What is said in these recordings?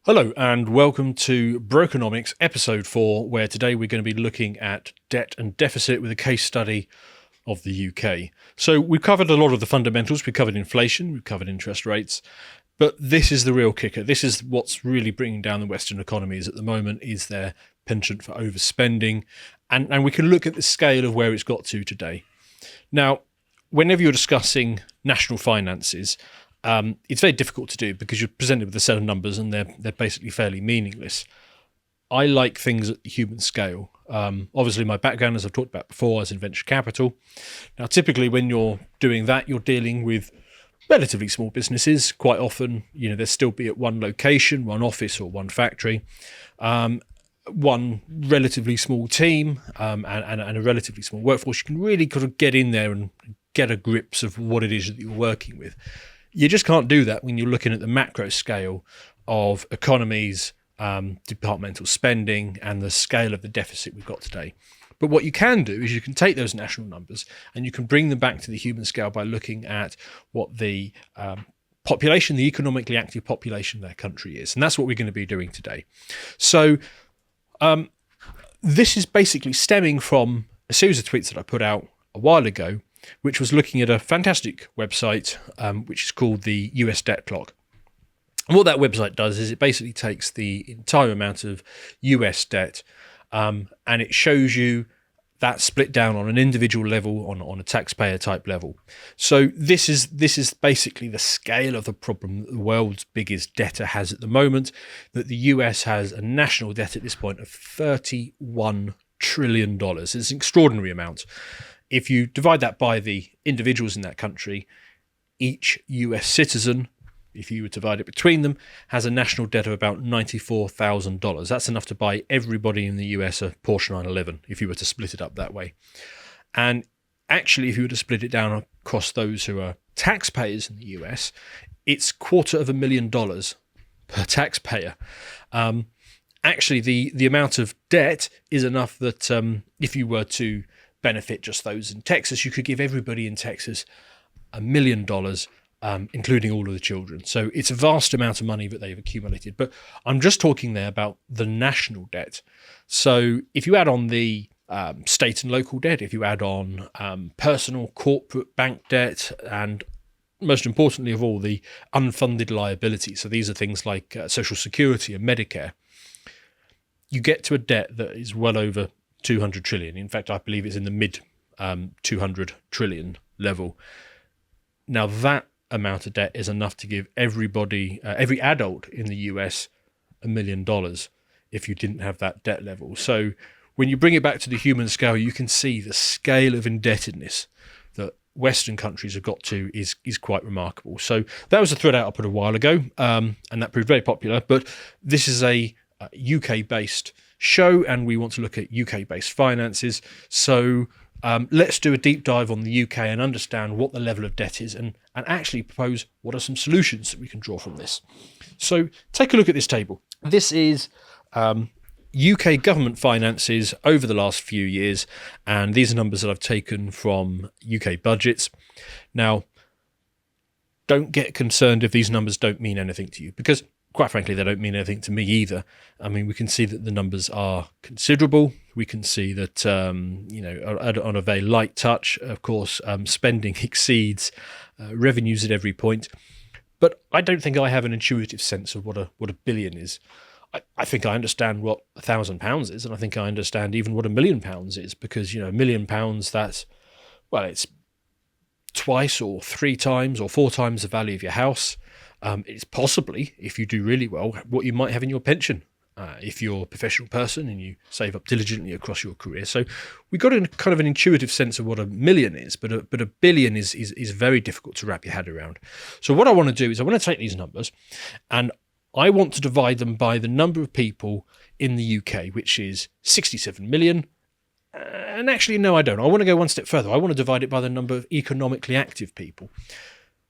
Hello and welcome to Brokenomics episode 4, where today we're going to be looking at debt and deficit with a case study of the UK. So we've covered a lot of the fundamentals. We've covered inflation, we've covered interest rates, but this is the real kicker. This is what's really bringing down the Western economies at the moment, is their penchant for overspending. And we can look at the scale of where it's got to today. Now, whenever you're discussing national finances, it's very difficult to do because you're presented with a set of numbers and they're basically fairly meaningless. I like things at the human scale. Obviously, my background, as I've talked about before, is in venture capital. Now, typically when you're doing that, you're dealing with relatively small businesses. Quite often, they'll still be at one location, one office or one factory, one relatively small team, and a relatively small workforce. You can really kind of get in there and get a grips of what it is that you're working with. You just can't do that when you're looking at the macro scale of economies, departmental spending, and the scale of the deficit we've got today. But what you can do is you can take those national numbers and you can bring them back to the human scale by looking at what the population, the economically active population of their country is. And that's what we're going to be doing today. So this is basically stemming from a series of tweets that I put out a while ago, which was looking at a fantastic website, which is called the US Debt Clock. And what that website does is it basically takes the entire amount of US debt and it shows you that split down on an individual level, on a taxpayer type level. So this is basically the scale of the problem that the world's biggest debtor has at the moment, that the US has a national debt at this point of $31 trillion. It's an extraordinary amount. If you divide that by the individuals in that country, each US citizen, if you were to divide it between them, has a national debt of about $94,000. That's enough to buy everybody in the US a Porsche 911 if you were to split it up that way. And actually, if you were to split it down across those who are taxpayers in the US, it's $250,000 per taxpayer. Actually, the amount of debt is enough that if you were to benefit just those in Texas, you could give everybody in Texas $1 million, including all of the children. So it's a vast amount of money that they've accumulated. But I'm just talking there about the national debt. So if you add on the state and local debt, if you add on personal, corporate, bank debt, and most importantly of all, the unfunded liabilities, so these are things like Social Security and Medicare, you get to a debt that is well over 200 trillion. In fact, I believe it's in the mid 200 trillion level. Now, that amount of debt is enough to give everybody, every adult in the US, $1 million if you didn't have that debt level. So when you bring it back to the human scale, you can see the scale of indebtedness that Western countries have got to is quite remarkable. So that was a thread out I put a while ago, and that proved very popular. But this is a UK-based show, and we want to look at UK-based finances. So let's do a deep dive on the UK and understand what the level of debt is, and actually propose what are some solutions that we can draw from this. So take a look at this table. This is UK government finances over the last few years, and these are numbers that I've taken from UK budgets. Now, don't get concerned if these numbers don't mean anything to you, because quite frankly, they don't mean anything to me either. I mean, we can see that the numbers are considerable. We can see that, on a very light touch, of course, spending exceeds revenues at every point. But I don't think I have an intuitive sense of what a billion is. I think I understand what £1,000 is, and I think I understand even what £1 million is, because, £1 million, it's twice or three times or four times the value of your house. It's possibly, if you do really well, what you might have in your pension if you're a professional person and you save up diligently across your career. So we've got a kind of an intuitive sense of what $1 million is, but a billion is very difficult to wrap your head around. So what I want to do is I want to take these numbers and I want to divide them by the number of people in the UK, which is 67 million. And actually, no, I don't. I want to go one step further. I want to divide it by the number of economically active people.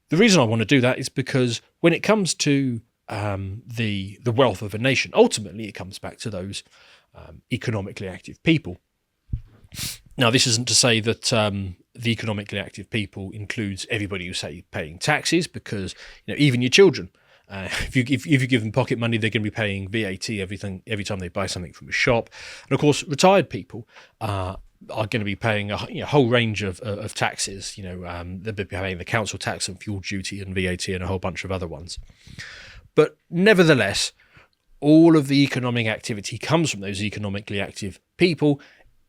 The reason I want to do that is because when it comes to the wealth of a nation, ultimately it comes back to those economically active people. Now, this isn't to say that the economically active people includes everybody who's, say, paying taxes, because even your children If you give them pocket money, they're going to be paying VAT every time they buy something from a shop. And of course, retired people are going to be paying a whole range of taxes. They'll be paying the council tax and fuel duty and VAT and a whole bunch of other ones. But nevertheless, all of the economic activity comes from those economically active people.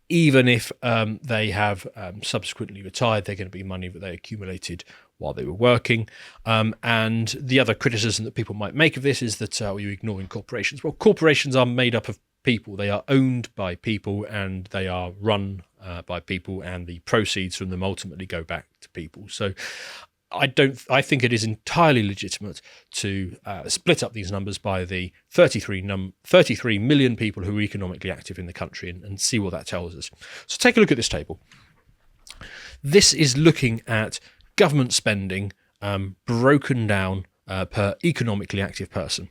Even if they have subsequently retired, they're going to be money that they accumulated while they were working. And the other criticism that people might make of this is that you're ignoring corporations. Well, corporations are made up of people. They are owned by people and they are run by people, and the proceeds from them ultimately go back to people. So I think it is entirely legitimate to split up these numbers by the 33 million people who are economically active in the country and see what that tells us. So take a look at this table. This is looking at government spending broken down per economically active person.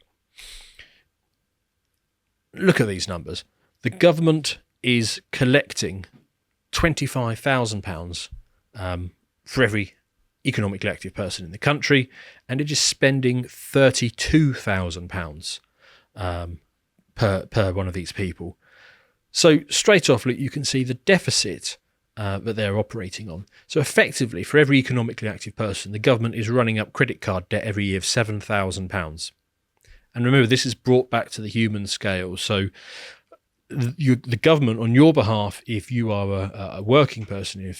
Look at these numbers. The government is collecting £25,000 for every economically active person in the country, and it is spending £32,000 per one of these people. So straight off, look, you can see the deficit that they're operating on. So effectively, for every economically active person, the government is running up credit card debt every year of £7,000. And remember, this is brought back to the human scale. So the government on your behalf, if you are a working person,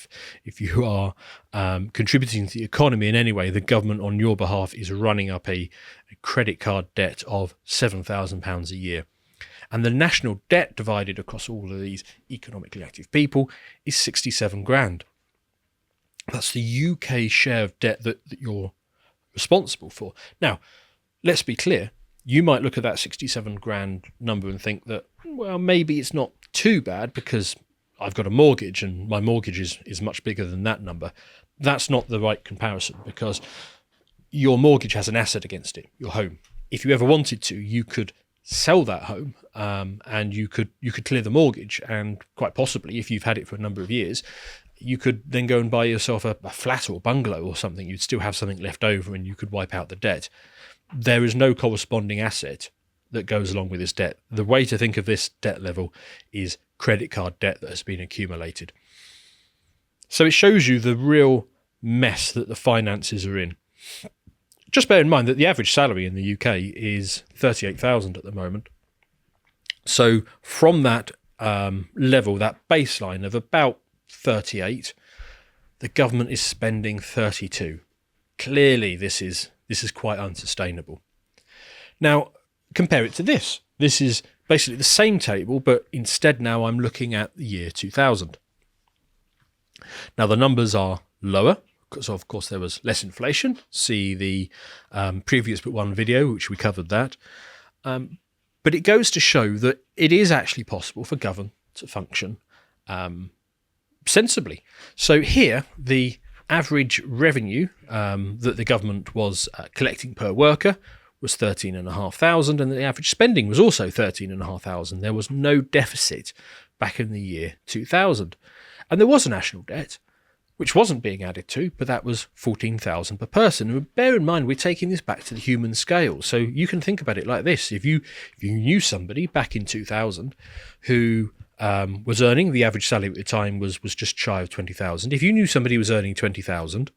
if you are contributing to the economy in any way, the government on your behalf is running up a credit card debt of £7,000 a year. And the national debt divided across all of these economically active people is 67 grand. That's the UK share of debt that you're responsible for. Now, let's be clear. You might look at that 67 grand number and think that, well, maybe it's not too bad because I've got a mortgage and my mortgage is much bigger than that number. That's not the right comparison, because your mortgage has an asset against it, your home. If you ever wanted to, you could sell that home and you could clear the mortgage, and quite possibly, if you've had it for a number of years, you could then go and buy yourself a flat or bungalow or something. You'd still have something left over and you could wipe out the debt. There is no corresponding asset that goes along with this debt. The way to think of this debt level is credit card debt that has been accumulated. So it shows you the real mess that the finances are in. Just bear in mind that the average salary in the UK is 38,000 at the moment. So from that level, that baseline of about 38, the government is spending 32. Clearly, this is quite unsustainable. Now, compare it to this. This is basically the same table, but instead now I'm looking at the year 2000. Now, the numbers are lower because, of course, there was less inflation. See the previous but one video, which we covered that. But it goes to show that it is actually possible for government to function sensibly. So here, the average revenue that the government was collecting per worker was 13,500, and the average spending was also 13,500. There was no deficit back in the year 2000. And there was a national debt, which wasn't being added to, but that was 14,000 per person. And bear in mind, we're taking this back to the human scale. So you can think about it like this. If you knew somebody back in 2000 who was earning, the average salary at the time was just shy of 20,000. If you knew somebody was earning 20,000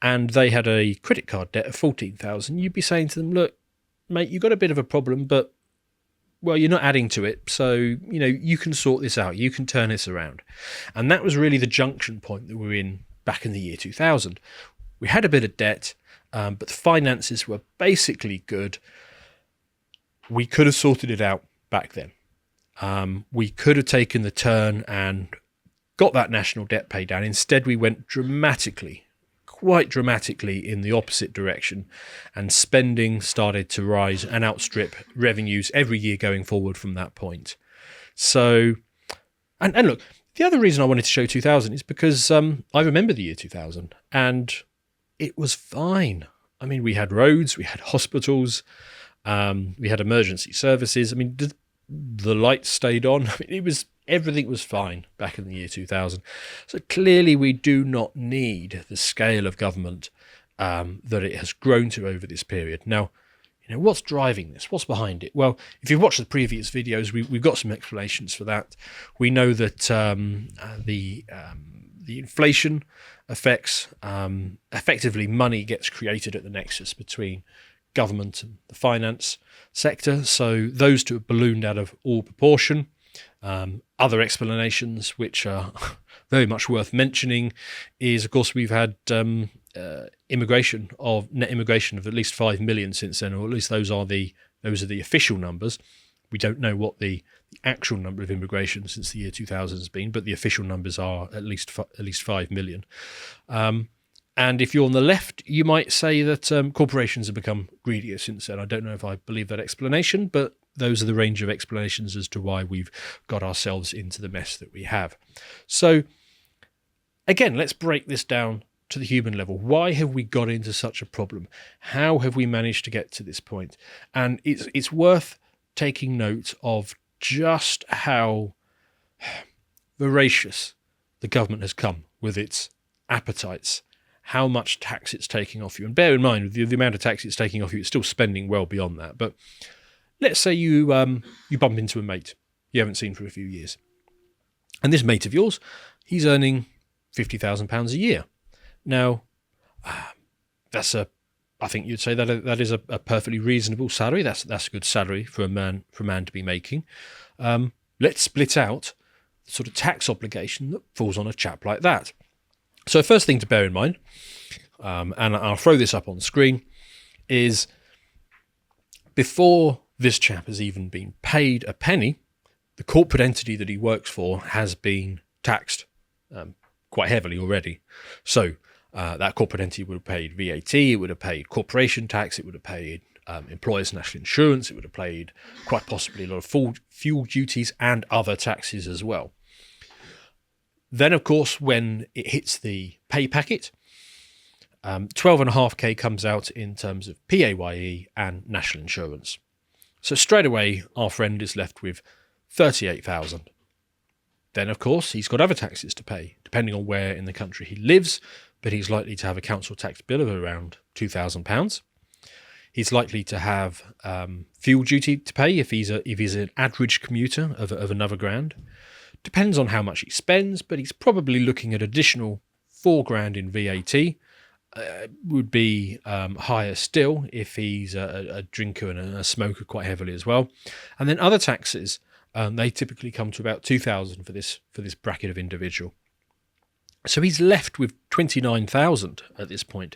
and they had a credit card debt of 14,000, you'd be saying to them, look, mate, you've got a bit of a problem, but, well, you're not adding to it. So, you can sort this out. You can turn this around. And that was really the junction point that we were in back in the year 2000. We had a bit of debt, but the finances were basically good. We could have sorted it out back then. We could have taken the turn and got that national debt paid down. Instead, we went quite dramatically in the opposite direction, and spending started to rise and outstrip revenues every year going forward from that point. So, and look, the other reason I wanted to show 2000 is because I remember the year 2000 and it was fine. I mean, we had roads, we had hospitals, we had emergency services. I mean, the lights stayed on. I mean, everything was fine back in the year 2000. So clearly we do not need the scale of government that it has grown to over this period. Now, What's driving this? What's behind it? Well, if you've watched the previous videos, we've got some explanations for that. We know that the inflation effects, effectively money gets created at the nexus between government and the finance sector. So those two have ballooned out of all proportion. Other explanations, which are very much worth mentioning, is, of course, we've had net immigration of at least 5 million since then, or at least those are the official numbers. We don't know what the actual number of immigration since the year 2000 has been, but the official numbers are at least 5 million. And if you're on the left, you might say that corporations have become greedier since then. I don't know if I believe that explanation, but those are the range of explanations as to why we've got ourselves into the mess that we have. So, again, let's break this down to the human level. Why have we got into such a problem? How have we managed to get to this point? And it's worth taking note of just how voracious the government has come with its appetites, how much tax it's taking off you. And bear in mind, the amount of tax it's taking off you, it's still spending well beyond that. But let's say you bump into a mate you haven't seen for a few years. And this mate of yours, he's earning £50,000 a year. Now, I think you'd say that is a perfectly reasonable salary. That's a good salary for a man to be making. Let's split out the sort of tax obligation that falls on a chap like that. So first thing to bear in mind, and I'll throw this up on the screen, is before this chap has even been paid a penny, the corporate entity that he works for has been taxed quite heavily already. So that corporate entity would have paid VAT, it would have paid corporation tax, it would have paid employers' national insurance, it would have paid quite possibly a lot of fuel duties and other taxes as well. Then, of course, when it hits the pay packet, 12.5k comes out in terms of PAYE and national insurance. So straight away, our friend is left with 38,000. Then, of course, he's got other taxes to pay, depending on where in the country he lives, but he's likely to have a council tax bill of around £2,000. He's likely to have fuel duty to pay if he's an average commuter of another grand. Depends on how much he spends, but he's probably looking at additional £4,000 in VAT. Would be higher still if he's a drinker and a smoker quite heavily as well. And then other taxes, they typically come to about £2,000 for this bracket of individual. So he's left with 29,000 at this point.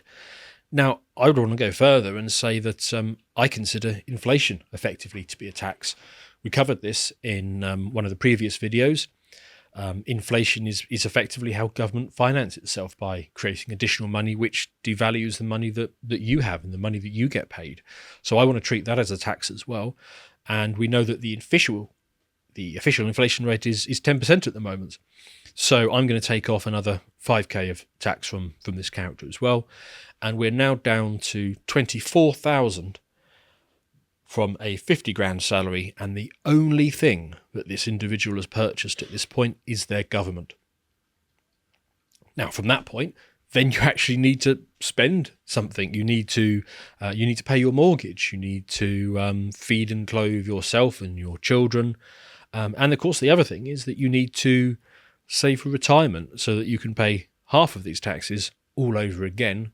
Now, I would want to go further and say that I consider inflation effectively to be a tax. We covered this in one of the previous videos. Inflation is effectively how government finances itself by creating additional money, which devalues the money that you have and the money that you get paid. So I want to treat that as a tax as well. And we know that the official inflation rate is 10% at the moment. So I'm going to take off another 5k of tax from this character as well. And we're now down to 24,000 from a 50 grand salary, and the only thing that this individual has purchased at this point is their government. Now, from that point, then you actually need to spend something. You need to pay your mortgage. You need to feed and clothe yourself and your children. And of course, the other thing is that you need to save for retirement so that you can pay half of these taxes all over again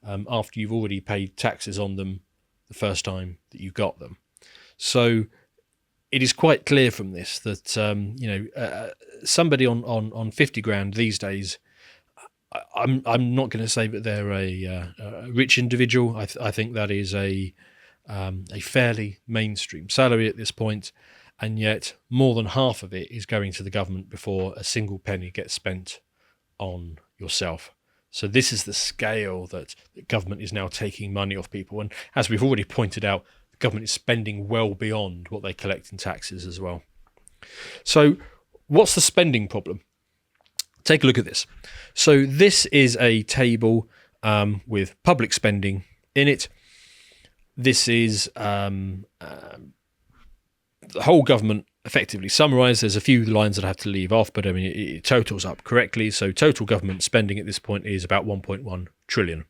after you've already paid taxes on them the first time that you got them. So it is quite clear from this that somebody on 50 grand these days, I'm not going to say that they're a rich individual. I think that is a fairly mainstream salary at this point, and yet more than half of it is going to the government before a single penny gets spent on yourself. So this is the scale that the government is now taking money off people. And as we've already pointed out, the government is spending well beyond what they collect in taxes as well. So what's the spending problem? Take a look at this. So this is a table with public spending in it. This is the whole government effectively summarised. There's a few lines that I have to leave off, but I mean, it totals up correctly. So total government spending at this point is about 1.1 trillion.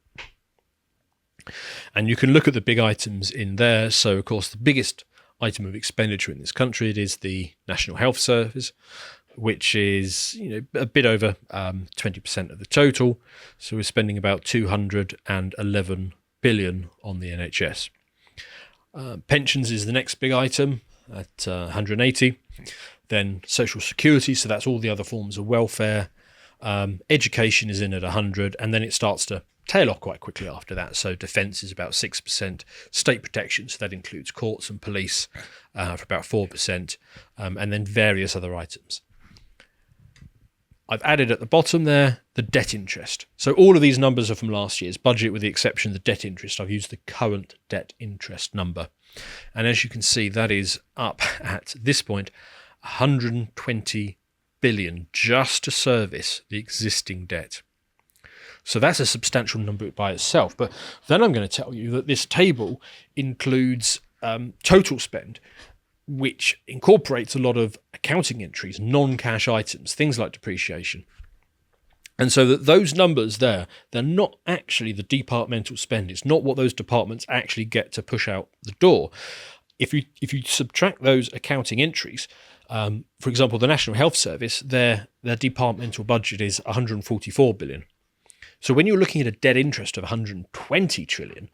And you can look at the big items in there. So, of course, the biggest item of expenditure in this country, it is the National Health Service, which is a bit over 20% of the total. So we're spending about 211 billion on the NHS. Pensions is the next big item at 180. Then social security, so that's all the other forms of welfare. Education is in at 100, and then it starts to tail off quite quickly after that. So defence is about 6%, state protection, so that includes courts and police, for about 4%, and then various other items. I've added at the bottom there the debt interest. So all of these numbers are from last year's budget, with the exception of the debt interest. I've used the current debt interest number. And as you can see, that is up at this point 120 billion just to service the existing debt. So that's a substantial number by itself. But then I'm going to tell you that this table includes total spend, which incorporates a lot of accounting entries, non-cash items, things like depreciation. And so that those numbers there, they're not actually the departmental spend. It's not what those departments actually get to push out the door. If you subtract those accounting entries, for example, the National Health Service, their departmental budget is 144 billion. So when you're looking at a debt interest of 120 trillion,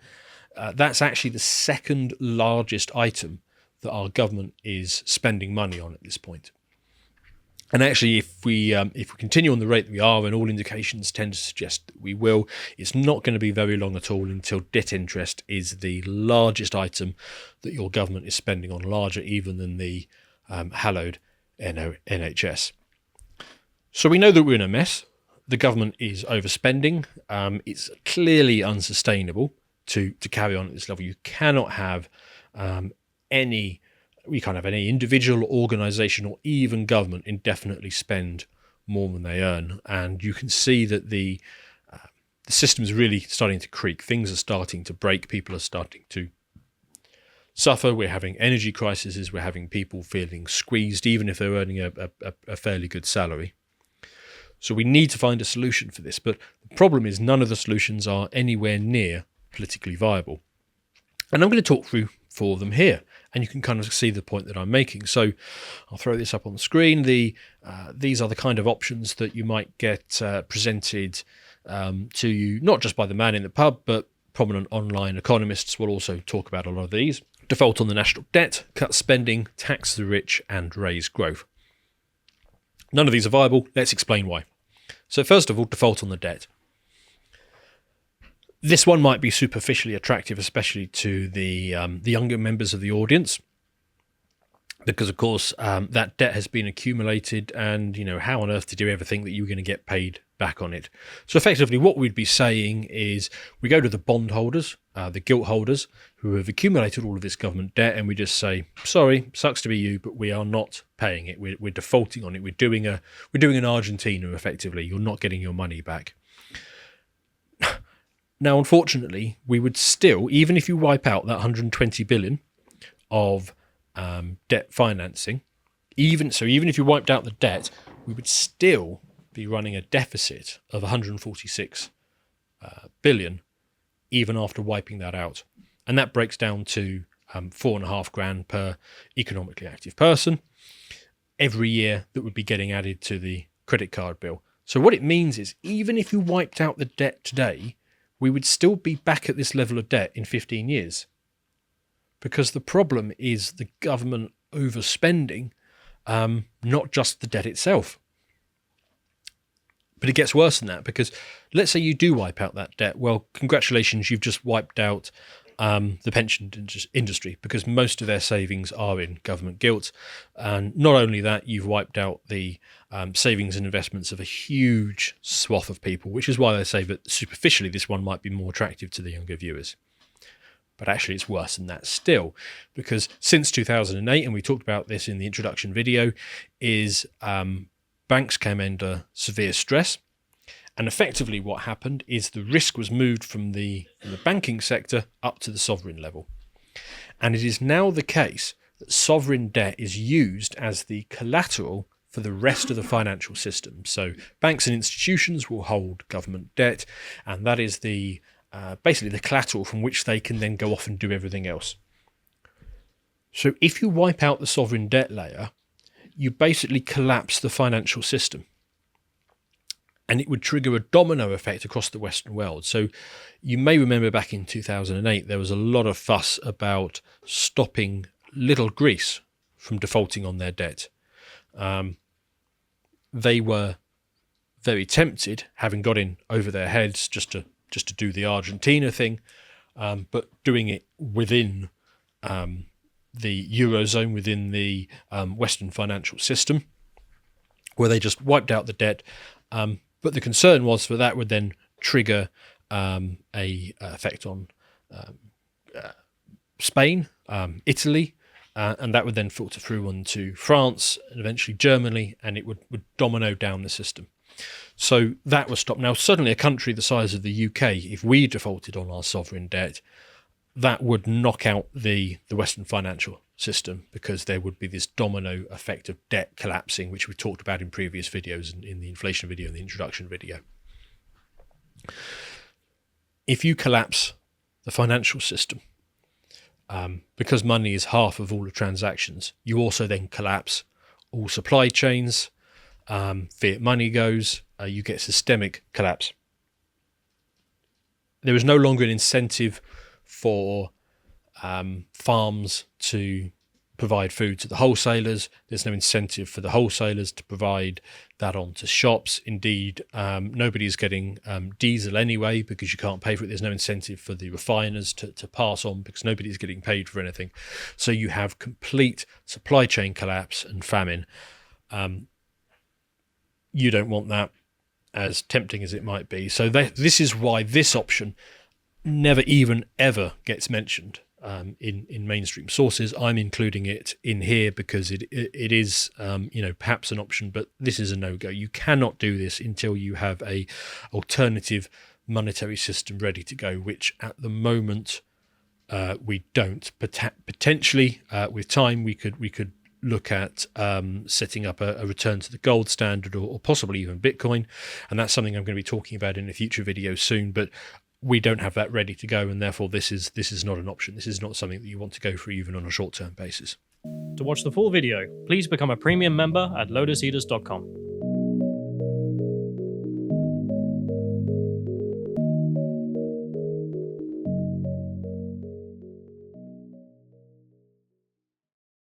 that's actually the second largest item that our government is spending money on at this point. And actually, if we continue on the rate that we are, and all indications tend to suggest that we will, it's not going to be very long at all until debt interest is the largest item that your government is spending on, larger even than the hallowed NHS. So we know that we're in a mess. The government is overspending. It's clearly unsustainable to carry on at this level. You cannot have any individual, organisation, or even government indefinitely spend more than they earn. And you can see that the system is really starting to creak. Things are starting to break. People are starting to suffer. We're having energy crises. We're having people feeling squeezed, even if they're earning a fairly good salary. So we need to find a solution for this. But the problem is none of the solutions are anywhere near politically viable. And I'm going to talk through four of them here, and you can kind of see the point that I'm making. So I'll throw this up on the screen. These are the kind of options that you might get presented to you, not just by the man in the pub, but prominent online economists will also talk about a lot of these. Default on the national debt, cut spending, tax the rich, and raise growth. None of these are viable. Let's explain why. So first of all, default on the debt. This one might be superficially attractive, especially to the younger members of the audience, because of course that debt has been accumulated, and how on earth to do everything that you're going to get paid back on it. So effectively, what we'd be saying is we go to the bondholders, the gilt holders, who have accumulated all of this government debt, and we just say, sorry, sucks to be you, but we are not paying it. We're defaulting on it. We're doing an Argentina effectively. You're not getting your money back. Now, unfortunately, we would still, even if you wipe out that 120 billion of debt financing, even if you wiped out the debt, we would still be running a deficit of 146 billion, even after wiping that out. And that breaks down to $4,500 per economically active person every year that would be getting added to the credit card bill. So what it means is, even if you wiped out the debt today, we would still be back at this level of debt in 15 years. Because the problem is the government overspending, not just the debt itself. But it gets worse than that, because let's say you do wipe out that debt. Well, congratulations, you've just wiped out the pension industry, because most of their savings are in government gilt. And not only that, you've wiped out the savings and investments of a huge swath of people, which is why they say that superficially this one might be more attractive to the younger viewers. But actually it's worse than that still, because since 2008, and we talked about this in the introduction video, is banks came under severe stress. And effectively what happened is the risk was moved from the banking sector up to the sovereign level. And it is now the case that sovereign debt is used as the collateral for the rest of the financial system. So banks and institutions will hold government debt, and that is the basically the collateral from which they can then go off and do everything else. So if you wipe out the sovereign debt layer, you basically collapse the financial system. And it would trigger a domino effect across the Western world. So you may remember back in 2008, there was a lot of fuss about stopping little Greece from defaulting on their debt. They were very tempted, having got in over their heads just to do the Argentina thing, but doing it within the Eurozone, within the Western financial system, where they just wiped out the debt. But the concern was that that would then trigger a effect on Spain, Italy, and that would then filter through onto France and eventually Germany, and it would domino down the system. So that was stopped. Now, suddenly a country the size of the UK, if we defaulted on our sovereign debt, that would knock out the Western financial system, because there would be this domino effect of debt collapsing, which we talked about in previous videos, in the inflation video and the introduction video. If you collapse the financial system, because money is half of all the transactions, you also then collapse all supply chains. Fiat money goes, you get systemic collapse. There is no longer an incentive for farms to provide food to the wholesalers. There's no incentive for the wholesalers to provide that on to shops. Indeed, nobody's getting diesel anyway, because you can't pay for it. There's no incentive for the refiners to pass on, because nobody's getting paid for anything. So you have complete supply chain collapse and famine. You don't want that, as tempting as it might be. So this is why this option never even ever gets mentioned in mainstream sources. I'm including it in here because it is perhaps an option, but this is a no-go. You cannot do this until you have a alternative monetary system ready to go, which at the moment we don't. Potentially with time we could look at setting up a return to the gold standard, or possibly even Bitcoin, and that's something I'm going to be talking about in a future video soon. But we don't have that ready to go, and therefore this is not an option. This is not something that you want to go through even on a short-term basis. To watch the full video, please become a premium member at lotuseaters.com.